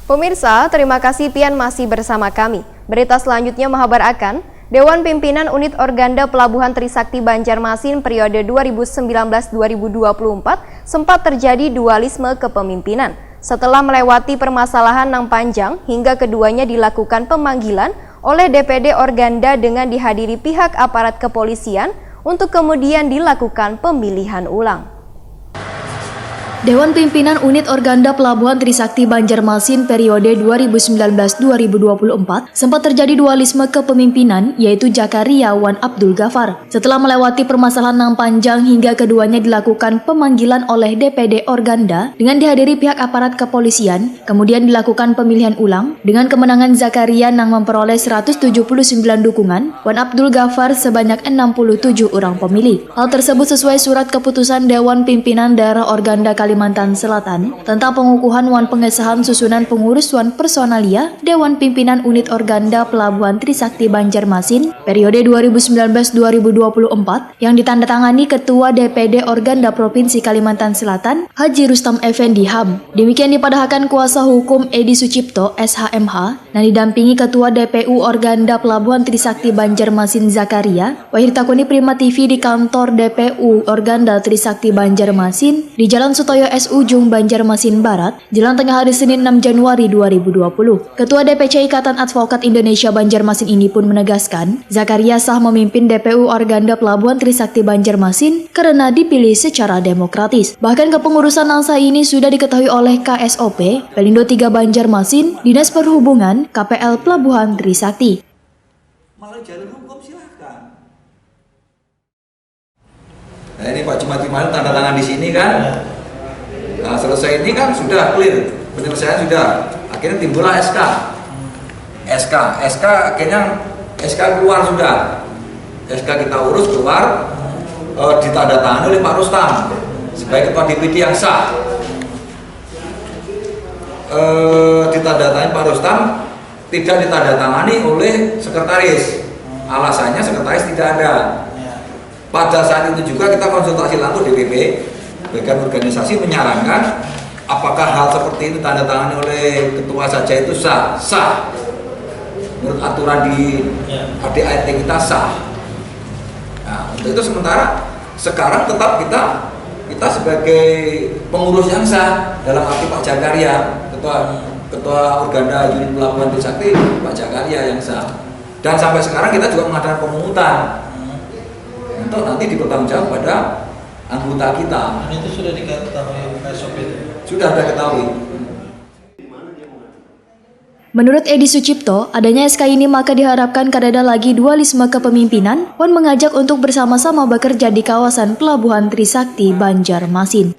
Pemirsa, terima kasih Pian masih bersama kami. Berita selanjutnya mengabar akan Dewan Pimpinan Unit Organda Pelabuhan Trisakti Banjarmasin periode 2019-2024 sempat terjadi dualisme kepemimpinan. Setelah melewati permasalahan yang panjang hingga keduanya dilakukan pemanggilan oleh DPD Organda dengan dihadiri pihak aparat kepolisian untuk kemudian dilakukan pemilihan ulang. Dewan Pimpinan Unit Organda Pelabuhan Trisakti Banjarmasin periode 2019-2024 sempat terjadi dualisme kepemimpinan, yaitu Zakaria Wan Abdul Ghaffar. Setelah melewati permasalahan yang panjang hingga keduanya dilakukan pemanggilan oleh DPD Organda dengan dihadiri pihak aparat kepolisian, kemudian dilakukan pemilihan ulang dengan kemenangan Zakaria yang memperoleh 179 dukungan, Wan Abdul Ghaffar sebanyak 67 orang pemilih. Hal tersebut sesuai surat keputusan Dewan Pimpinan Daerah Organda Kalimantan Selatan tentang pengukuhan wan pengesahan susunan pengurus wan personalia Dewan Pimpinan Unit Organda Pelabuhan Trisakti Banjarmasin periode 2019-2024 yang ditandatangani Ketua DPD Organda Provinsi Kalimantan Selatan Haji Rustam Effendi Ham. Demikian dipadahkan kuasa hukum Edi Sucipto SHMH dan didampingi Ketua DPU Organda Pelabuhan Trisakti Banjarmasin Zakaria. Wahir takuni Prima TV di kantor DPU Organda Trisakti Banjarmasin di Jalan Sutoyo S. Ujung Banjarmasin Barat, Jalan Tengah hari Senin 6 Januari 2020. Ketua DPC Ikatan Advokat Indonesia Banjarmasin ini pun menegaskan, Zakaria sah memimpin DPU Organda Pelabuhan Trisakti Banjarmasin karena dipilih secara demokratis. Bahkan kepengurusan angsa ini sudah diketahui oleh KSOP, Pelindo 3 Banjarmasin, Dinas Perhubungan, KPL Pelabuhan Trisakti. Malah jalur hukum silahkan. Nah ini Pak Jumati kemarin tanda tangan di sini kan. Nah selesai ini kan sudah clear, penyelesaian sudah. Akhirnya timbullah SK akhirnya SK keluar sudah. SK kita urus keluar, ditandatangani oleh Pak Rustam sebagai Ketua DPD yang sah. Ditandatangani Pak Rustam, tidak ditandatangani oleh sekretaris. Alasannya sekretaris tidak ada. Pada saat itu juga kita konsultasi langsung DPP, bagian organisasi menyarankan apakah hal seperti itu tanda tangani oleh ketua saja itu sah menurut aturan di ADART kita sah. Nah, untuk itu sekarang tetap kita sebagai pengurus yang sah dalam arti Pak Zakaria, ketua Organda Unit Pelabuhan Trisakti Pak Zakaria yang sah. Dan sampai sekarang kita juga mengadakan pemungutan untuk nanti dipertanggungjawab pada anggota kita. Itu sudah diketahui KSOP itu? Sudah ketahui. Menurut Edi Sucipto, adanya SK ini maka diharapkan kadada lagi dualisme kepemimpinan, Wan mengajak untuk bersama-sama bekerja di kawasan Pelabuhan Trisakti Banjarmasin.